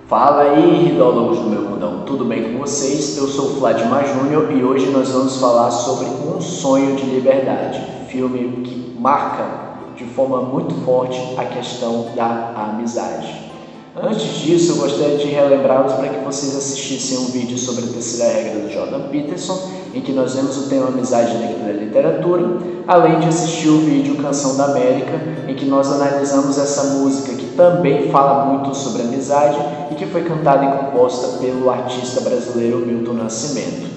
Fala aí, ridólogos do meu mundão, tudo bem com vocês? Eu sou o Vladimir Júnior e hoje nós vamos falar sobre Um Sonho de Liberdade, filme que marca de forma muito forte a questão da amizade. Antes disso, eu gostaria de relembrá-los para que vocês assistissem um vídeo sobre a terceira regra do Jordan Peterson, em que nós vemos o tema amizade dentro da literatura, além de assistir o vídeo Canção da América, em que nós analisamos essa música que também fala muito sobre amizade e que foi cantada e composta pelo artista brasileiro Milton Nascimento.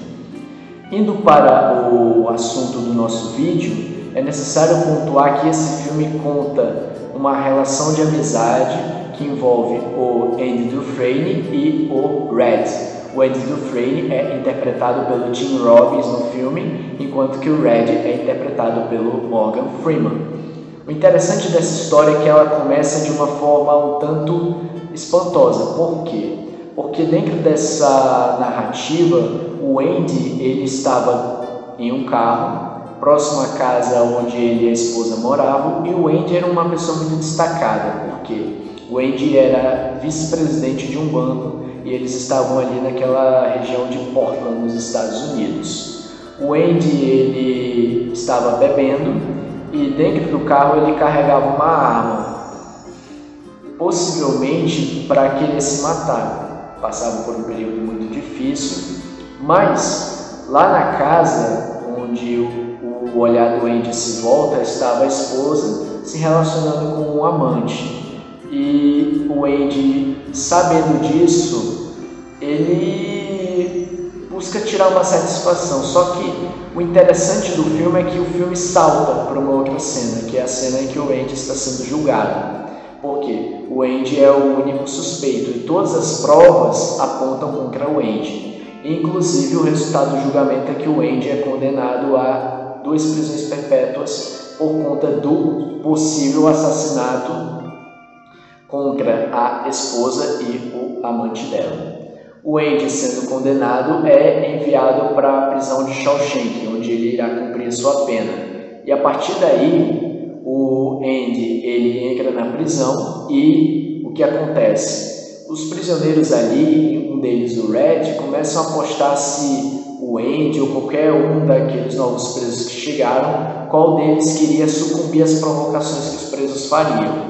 Indo para o assunto do nosso vídeo, é necessário pontuar que esse filme conta uma relação de amizade que envolve o Andy Dufresne e o Red. O Andy Dufresne é interpretado pelo Tim Robbins no filme, enquanto que o Red é interpretado pelo Morgan Freeman. O interessante dessa história é que ela começa de uma forma um tanto espantosa. Por quê? Porque dentro dessa narrativa, o Andy ele estava em um carro próximo à casa onde ele e a esposa moravam, e o Andy era uma pessoa muito destacada, porque o Andy era vice-presidente de um banco e eles estavam ali naquela região de Portland, nos Estados Unidos. O Andy ele estava bebendo e dentro do carro ele carregava uma arma, possivelmente para querer se matar. Passava por um período muito difícil, mas lá na casa onde o olhar do Andy se volta, estava a esposa se relacionando com um amante. E o Andy, sabendo disso, ele busca tirar uma satisfação. Só que o interessante do filme é que o filme salta para uma outra cena, que é a cena em que o Andy está sendo julgado. Porque o Andy é o único suspeito e todas as provas apontam contra o Andy. Inclusive, o resultado do julgamento é que o Andy é condenado a 2 prisões perpétuas por conta do possível assassinato contra a esposa e o amante dela. O Andy, sendo condenado, é enviado para a prisão de Shawshank, onde ele irá cumprir sua pena. E a partir daí, o Andy ele entra na prisão e o que acontece? Os prisioneiros ali, um deles, o Red, começam a apostar se o Andy ou qualquer um daqueles novos presos que chegaram, qual deles queria sucumbir às provocações que os presos fariam.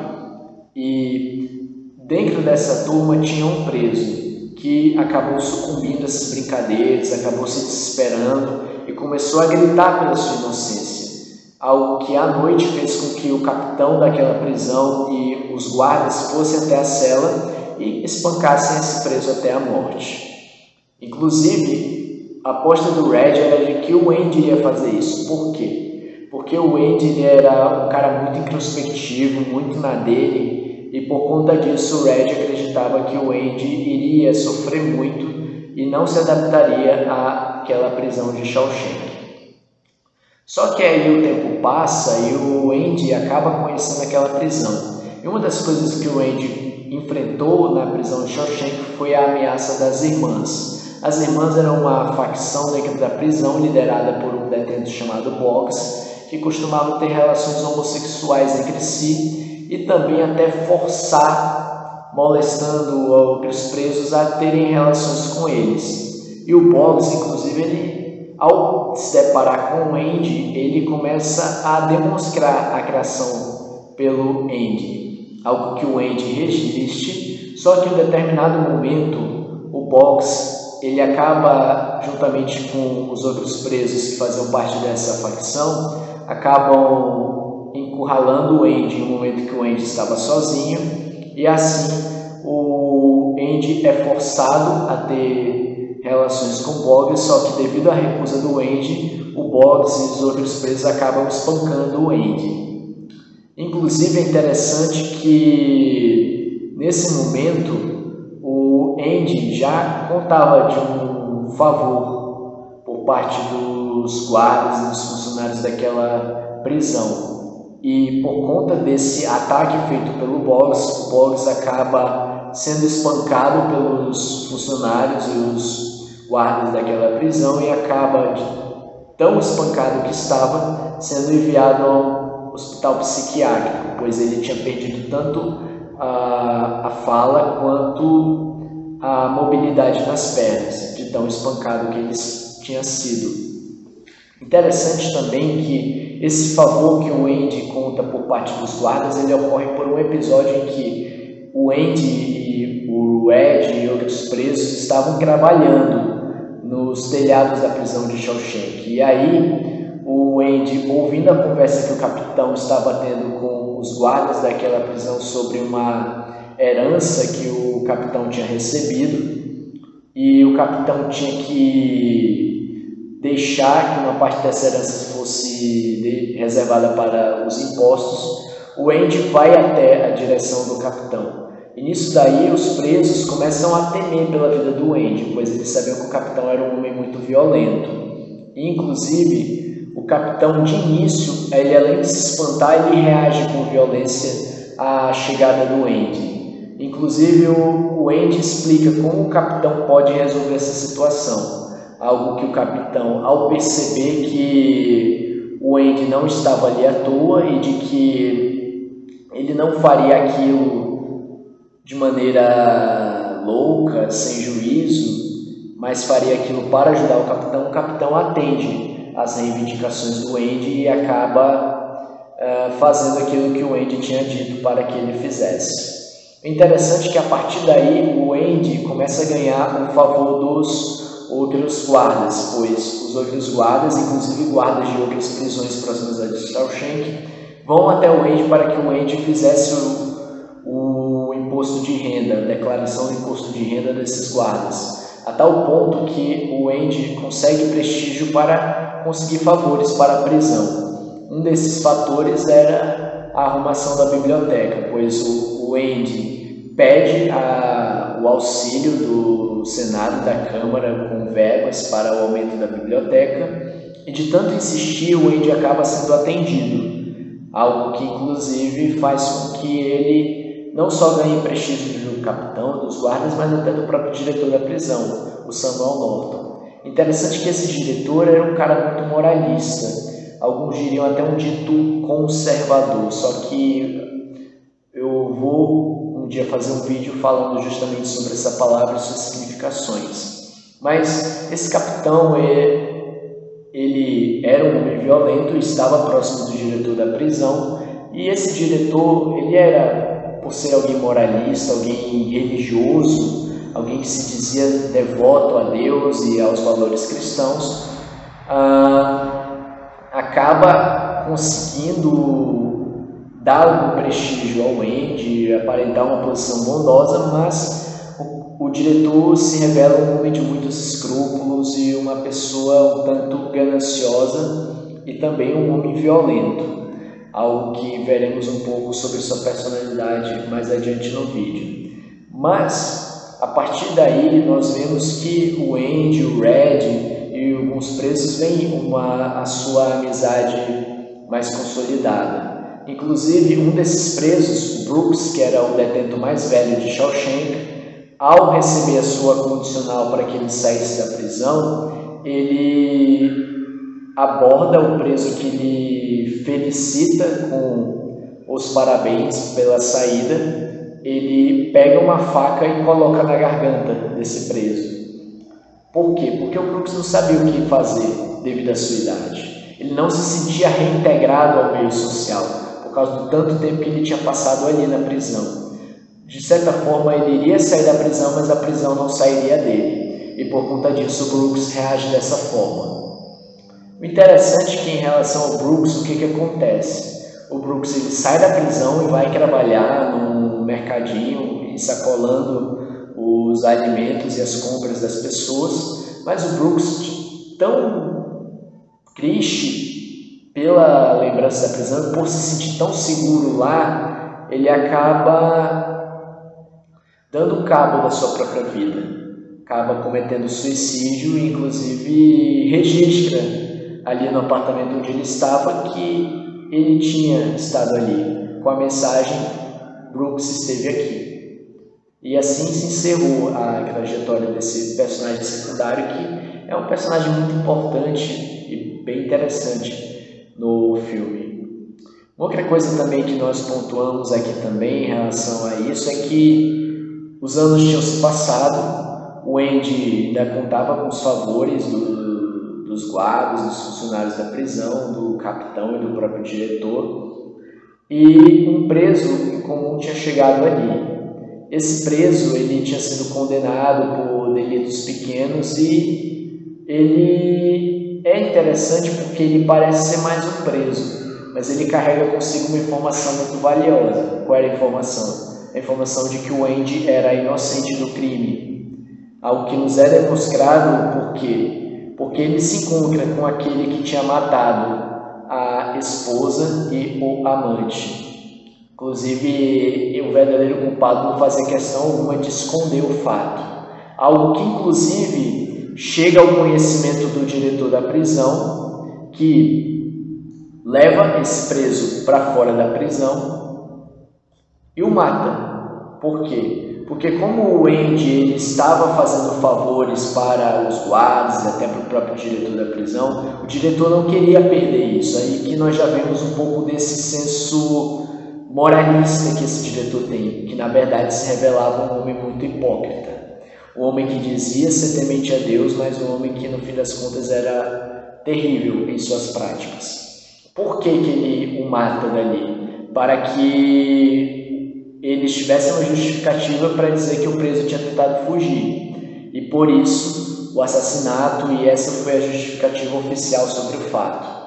E dentro dessa turma tinha um preso que acabou sucumbindo a essas brincadeiras, acabou se desesperando e começou a gritar pela sua inocência, algo que à noite fez com que o capitão daquela prisão e os guardas fossem até a cela e espancassem esse preso até a morte. Inclusive, a aposta do Red era de que o Andy iria fazer isso. Por quê? Porque o Andy ele era um cara muito introspectivo, muito na dele, e por conta disso o Red acreditava que o Andy iria sofrer muito e não se adaptaria àquela prisão de Shawshank. Só que aí o tempo passa e o Andy acaba conhecendo aquela prisão. E uma das coisas que o Andy enfrentou na prisão de Shawshank foi a ameaça das Irmãs. As Irmãs eram uma facção dentro da prisão liderada por um detento chamado Boggs, que costumavam ter relações homossexuais entre si e também até forçar, molestando outros presos a terem relações com eles. E o Boggs, inclusive, ele, ao se deparar com o Andy, ele começa a demonstrar a atração pelo Andy, algo que o Andy resiste, só que em um determinado momento o Boggs ele acaba, juntamente com os outros presos que faziam parte dessa facção, acabam encurralando o Andy em um momento que o Andy estava sozinho, e assim o Andy é forçado a ter relações com o Boggs, só que devido à recusa do Andy, o Boggs e os outros presos acabam espancando o Andy. Inclusive é interessante que nesse momento o Andy já contava de um favor por parte dos guardas e dos funcionários daquela prisão. E por conta desse ataque feito pelo Boggs, o Boggs acaba sendo espancado pelos funcionários e os guardas daquela prisão e acaba, tão espancado que estava, sendo enviado a um hospital psiquiátrico, pois ele tinha perdido tanto a fala quanto a mobilidade nas pernas, de tão espancado que ele tinha sido. Interessante também que esse favor que o Andy conta por parte dos guardas, ele ocorre por um episódio em que o Andy e o Ed e outros presos estavam trabalhando nos telhados da prisão de Shawshank. E aí o Andy, ouvindo a conversa que o capitão estava tendo com os guardas daquela prisão sobre uma herança que o capitão tinha recebido, e o capitão tinha que deixar que uma parte dessa herança fosse reservada para os impostos, o Andy vai até a direção do capitão. E nisso daí os presos começam a temer pela vida do Andy, pois eles sabiam que o capitão era um homem muito violento. E, inclusive, o capitão de início, ele além de se espantar, ele reage com violência à chegada do Andy. Inclusive, o Andy explica como o capitão pode resolver essa situação. Algo que o capitão, ao perceber que o Andy não estava ali à toa e de que ele não faria aquilo de maneira louca, sem juízo, mas faria aquilo para ajudar o capitão atende às reivindicações do Andy e acaba fazendo aquilo que o Andy tinha dito para que ele fizesse. O interessante é que a partir daí o Andy começa a ganhar o favor dos outros guardas, pois os outros guardas, inclusive guardas de outras prisões próximas a Shawshank, vão até o Andy para que o Andy fizesse o imposto de renda, a declaração do imposto de renda desses guardas, a tal ponto que o Andy consegue prestígio para conseguir favores para a prisão. Um desses fatores era a arrumação da biblioteca, pois o Andy pede o auxílio do Senado e da Câmara com verbas para o aumento da biblioteca, e de tanto insistir, o Andy acaba sendo atendido, algo que inclusive faz com que ele não só ganhe prestígio do capitão, dos guardas, mas até do próprio diretor da prisão, o Samuel Norton. Interessante que esse diretor era um cara muito moralista, alguns diriam até um dito conservador, só que eu vou um dia fazer um vídeo falando justamente sobre essa palavra e suas significações. Mas esse capitão, ele era um homem violento e estava próximo do diretor da prisão, e esse diretor, ele era, por ser alguém moralista, alguém religioso, alguém que se dizia devoto a Deus e aos valores cristãos, acaba conseguindo dar algum prestígio ao Andy, aparentar uma posição bondosa, mas o diretor se revela um homem de muitos escrúpulos e uma pessoa um tanto gananciosa e também um homem violento, algo que veremos um pouco sobre sua personalidade mais adiante no vídeo. Mas, a partir daí, nós vemos que o Andy, o Red e alguns presos veem a sua amizade mais consolidada. Inclusive, um desses presos, o Brooks, que era o detento mais velho de Shawshank, ao receber a sua condicional para que ele saísse da prisão, ele aborda o preso que lhe felicita com os parabéns pela saída. Ele pega uma faca e coloca na garganta desse preso. Por quê? Porque o Brooks não sabia o que fazer devido à sua idade. Ele não se sentia reintegrado ao meio social, por causa do tanto tempo que ele tinha passado ali na prisão. De certa forma, ele iria sair da prisão, mas a prisão não sairia dele. E por conta disso, o Brooks reage dessa forma. O interessante é que, em relação ao Brooks, o que acontece? O Brooks ele sai da prisão e vai trabalhar num mercadinho, sacolando os alimentos e as compras das pessoas, mas o Brooks, tão triste pela lembrança da prisão, por se sentir tão seguro lá, ele acaba dando cabo da sua própria vida, acaba cometendo suicídio e inclusive registra ali no apartamento onde ele estava que ele tinha estado ali, com a mensagem Brooks esteve aqui. E assim se encerrou a trajetória desse personagem secundário, que é um personagem muito importante e bem interessante no filme. Outra coisa também que nós pontuamos aqui também em relação a isso é que Os anos tinham se passado, o Andy ainda contava com os favores dos guardas, dos funcionários da prisão, do capitão e do próprio diretor, e um preso em comum tinha chegado ali. Esse preso ele tinha sido condenado por delitos pequenos e ele é interessante porque ele parece ser mais um preso, mas ele carrega consigo uma informação muito valiosa. Qual era a informação? A informação de que o Andy era inocente do crime. Algo que nos é demonstrado por quê? Porque ele se encontra com aquele que tinha matado a esposa e o amante. Inclusive, o verdadeiro culpado não fazia questão alguma de esconder o fato. Algo que, inclusive, chega ao conhecimento do diretor da prisão, que leva esse preso para fora da prisão e o mata. Por quê? Porque como o Andy ele estava fazendo favores para os guardas e até para o próprio diretor da prisão, o diretor não queria perder isso. Aí que nós já vemos um pouco desse senso moralista que esse diretor tem, que na verdade se revelava um homem muito hipócrita. Um homem que dizia ser temente a Deus, mas um homem que no fim das contas era terrível em suas práticas. Por que ele o mata dali? Para que eles tivessem uma justificativa para dizer que o preso tinha tentado fugir. E por isso o assassinato, e essa foi a justificativa oficial sobre o fato.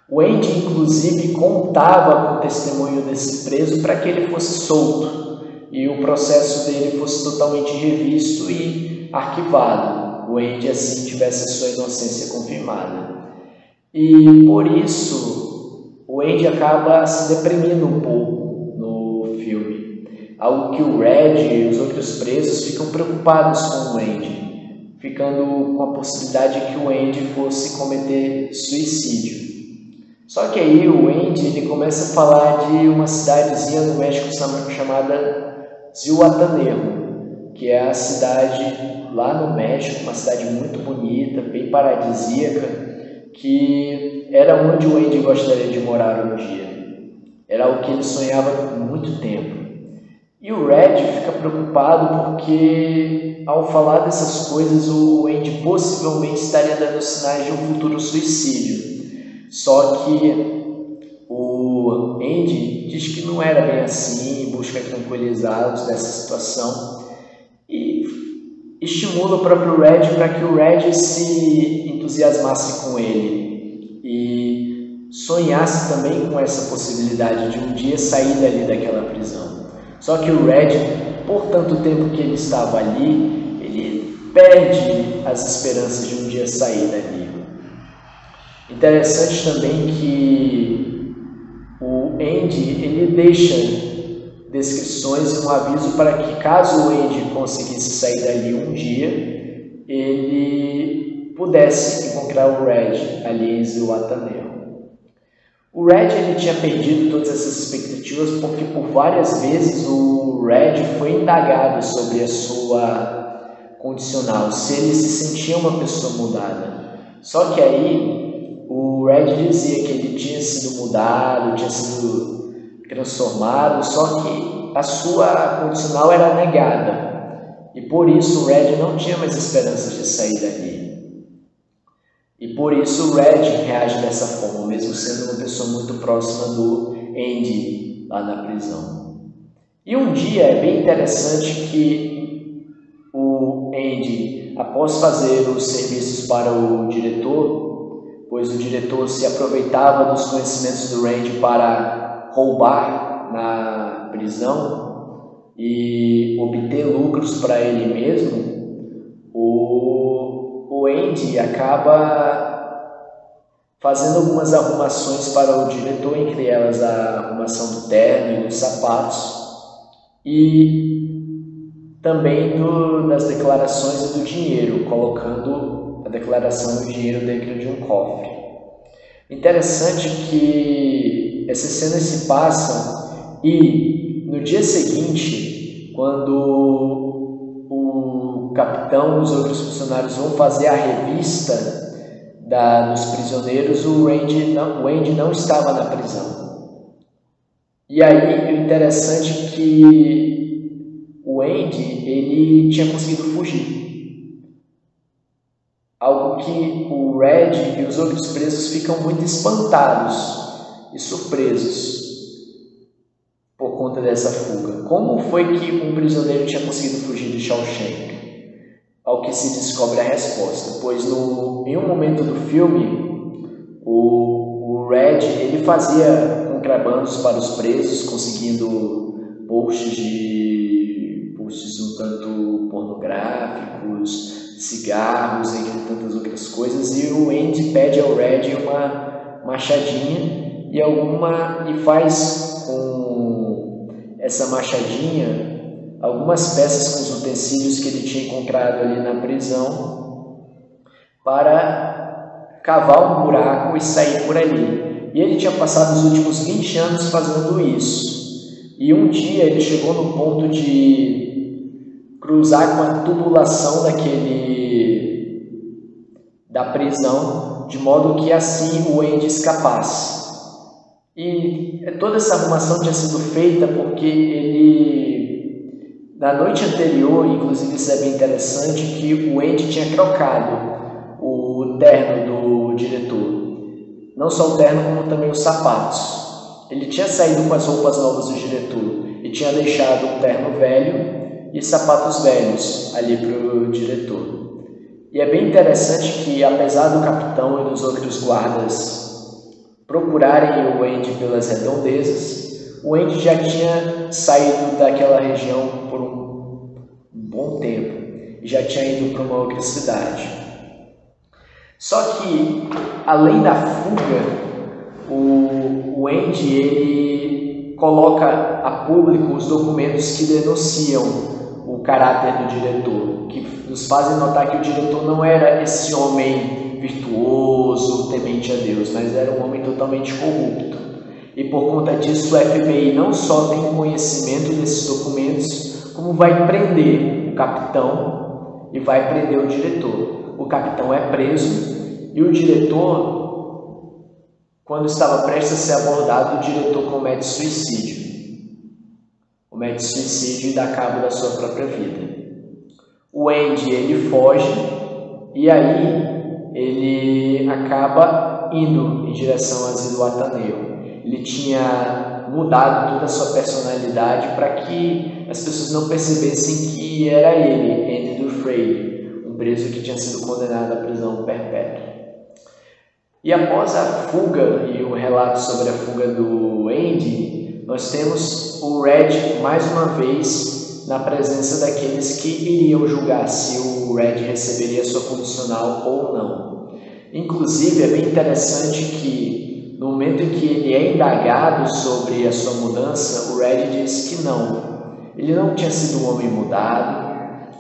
O Andy, inclusive, contava com o testemunho desse preso para que ele fosse solto e o processo dele fosse totalmente revisto e arquivado. O Andy, assim, tivesse a sua inocência confirmada. E, por isso, o Andy acaba se deprimindo um pouco no filme. Algo que o Red e os outros presos ficam preocupados com o Andy, ficando com a possibilidade de que o Andy fosse cometer suicídio. Só que aí o Andy ele começa a falar de uma cidadezinha no México chamada Zihuatanejo, que é a cidade lá no México, uma cidade muito bonita, bem paradisíaca, que era onde o Andy gostaria de morar um dia. Era o que ele sonhava por muito tempo. E o Red fica preocupado porque, ao falar dessas coisas, o Andy possivelmente estaria dando sinais de um futuro suicídio. Só que o Andy diz que não era bem assim, busca tranquilizá-los dessa situação e estimula o próprio Red para que o Red se entusiasmasse com ele e sonhasse também com essa possibilidade de um dia sair dali daquela prisão. Só que o Red, por tanto tempo que ele estava ali, ele perde as esperanças de um dia sair dali. Interessante também que o Andy ele deixa descrições e um aviso para que, caso o Andy conseguisse sair dali um dia, ele pudesse encontrar o Red ali em Zihuatanejo. O Red ele tinha perdido todas essas expectativas porque por várias vezes o Red foi indagado sobre a sua condicional, se ele se sentia uma pessoa mudada. Só que aí o Red dizia que ele tinha sido mudado, tinha sido transformado, só que a sua condicional era negada. E por isso o Red não tinha mais esperanças de sair dali. E por isso o Red reage dessa forma, mesmo sendo uma pessoa muito próxima do Andy lá na prisão. E um dia é bem interessante que o Andy, após fazer os serviços para o diretor, pois o diretor se aproveitava dos conhecimentos do Randy para roubar na prisão e obter lucros para ele mesmo, o Andy acaba fazendo algumas arrumações para o diretor, entre elas a arrumação do terno e dos sapatos e também das declarações e do dinheiro, colocando a declaração do dinheiro dentro de um cofre. Interessante que essas cenas se passam e no dia seguinte, quando o capitão e os outros funcionários vão fazer a revista dos prisioneiros, o Andy não estava na prisão. E aí o interessante é que o Andy ele tinha conseguido fugir. Algo que o Red e os outros presos ficam muito espantados e surpresos por conta dessa fuga. Como foi que um prisioneiro tinha conseguido fugir de Shawshank? Ao que se descobre a resposta, pois em um momento do filme, o Red ele fazia contrabandos para os presos, conseguindo posts um tanto pornográficos, cigarros, entre tantas outras coisas, e o Andy pede ao Red uma machadinha e faz com essa machadinha algumas peças com os utensílios que ele tinha encontrado ali na prisão para cavar um buraco e sair por ali. E ele tinha passado os últimos 20 anos fazendo isso. E um dia ele chegou no ponto de cruzar com a tubulação da prisão, de modo que assim o Andy escapasse. E toda essa arrumação tinha sido feita porque ele, na noite anterior, inclusive isso é bem interessante, que o Andy tinha trocado o terno do diretor. Não só o terno, como também os sapatos. Ele tinha saído com as roupas novas do diretor e tinha deixado um terno velho e sapatos velhos ali para o diretor. E é bem interessante que, apesar do capitão e dos outros guardas procurarem o Andy pelas redondezas, o Andy já tinha saído daquela região por um bom tempo e já tinha ido para uma outra cidade. Só que, além da fuga, o Andy ele coloca a público os documentos que denunciam o caráter do diretor, que nos fazem notar que o diretor não era esse homem virtuoso, temente a Deus, mas era um homem totalmente corrupto. E por conta disso o FBI não só tem conhecimento desses documentos, como vai prender o capitão e vai prender o diretor. O capitão é preso e o diretor, quando estava prestes a ser abordado, o diretor comete suicídio. Comete suicídio e dá cabo da sua própria vida. O Andy ele foge e aí ele acaba indo em direção ao asilo Ateneu. Ele tinha mudado toda a sua personalidade para que as pessoas não percebessem que era ele, Andy Dufresne, um preso que tinha sido condenado à prisão perpétua. E após a fuga e o relato sobre a fuga do Andy, nós temos o Red mais uma vez na presença daqueles que iriam julgar se o Red receberia sua condicional ou não. Inclusive, é bem interessante que no momento em que ele é indagado sobre a sua mudança, o Red diz que não. Ele não tinha sido um homem mudado,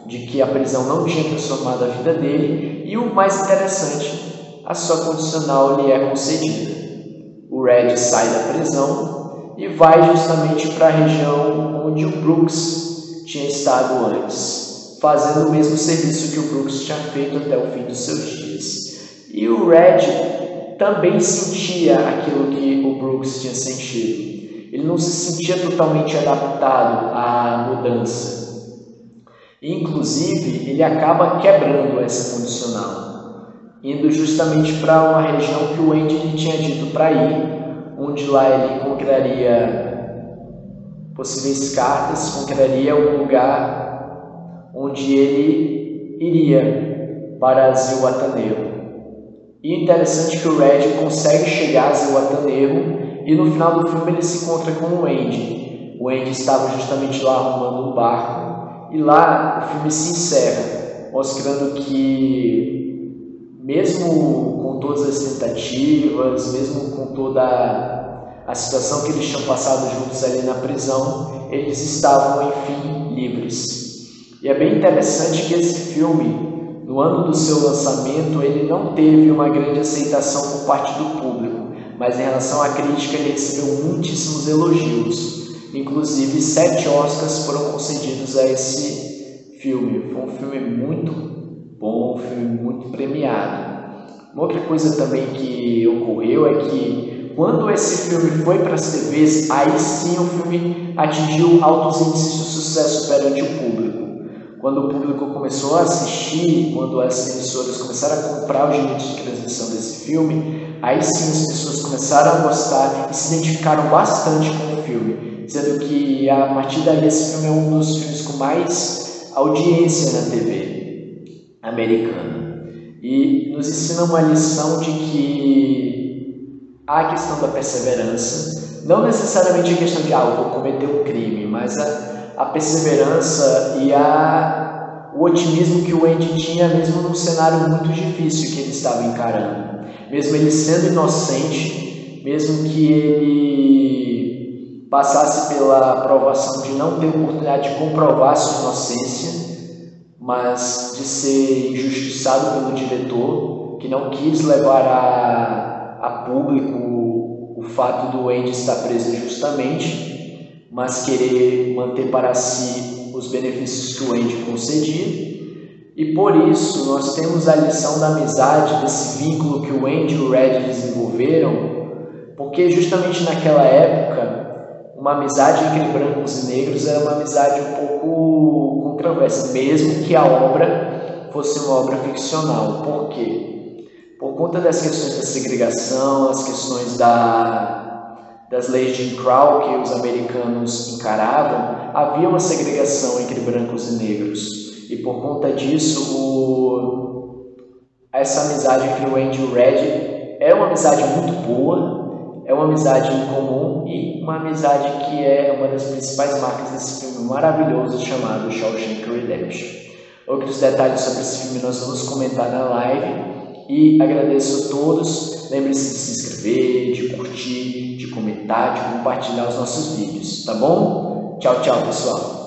de que a prisão não tinha transformado a vida dele, e o mais interessante, a sua condicional lhe é concedida. O Red sai da prisão e vai justamente para a região onde o Brooks tinha estado antes, fazendo o mesmo serviço que o Brooks tinha feito até o fim dos seus dias. E o Red também sentia aquilo que o Brooks tinha sentido. Ele não se sentia totalmente adaptado à mudança. Inclusive, ele acaba quebrando essa condicional, indo justamente para uma região que o Andy lhe tinha dito para ir, onde lá ele encontraria possíveis cartas, encontraria um lugar onde ele iria para Asilo Ateneu. E interessante que o Red consegue chegar a Asilo Ateneu e no final do filme ele se encontra com o Andy. O Andy estava justamente lá arrumando um barco e lá o filme se encerra, mostrando que mesmo com todas as tentativas, mesmo com toda a situação que eles tinham passado juntos ali na prisão, eles estavam, enfim, livres. E é bem interessante que esse filme, no ano do seu lançamento, ele não teve uma grande aceitação por parte do público, mas em relação à crítica ele recebeu muitíssimos elogios. Inclusive, 7 Oscars foram concedidos a esse filme. Foi um filme muito bom, um filme muito premiado. Uma outra coisa também que ocorreu é que quando esse filme foi para as TVs, aí sim o filme atingiu altos índices de sucesso perante o público. quando o público começou a assistir, quando as emissoras começaram a comprar os direitos de transmissão desse filme, aí sim as pessoas começaram a gostar e se identificaram bastante com o filme, dizendo que a partir daí esse filme é um dos filmes com mais audiência na TV americana. E nos ensina uma lição de que há a questão da perseverança, não necessariamente a questão de eu vou cometer um crime, mas a perseverança e o otimismo que o Andy tinha mesmo num cenário muito difícil que ele estava encarando. Mesmo ele sendo inocente, mesmo que ele passasse pela provação de não ter oportunidade de comprovar sua inocência, mas de ser injustiçado pelo diretor, que não quis levar a público o fato do Andy estar preso injustamente, mas querer manter para si os benefícios que o Andy concedia. E por isso nós temos a lição da amizade, desse vínculo que o Andy e o Red desenvolveram, porque justamente naquela época uma amizade entre brancos e negros era uma amizade um pouco controversa, mesmo que a obra fosse uma obra ficcional. Por quê? Por conta das questões da segregação, as questões das leis de Jim Crow que os americanos encaravam, havia uma segregação entre brancos e negros. E por conta disso, essa amizade entre o Andy e o Red é uma amizade muito boa, é uma amizade em comum e uma amizade que é uma das principais marcas desse filme maravilhoso chamado Shawshank Redemption. Outros detalhes sobre esse filme nós vamos comentar na live. E agradeço a todos. Lembre-se de se inscrever, de curtir, de comentar, de compartilhar os nossos vídeos, tá bom? Tchau, tchau, pessoal!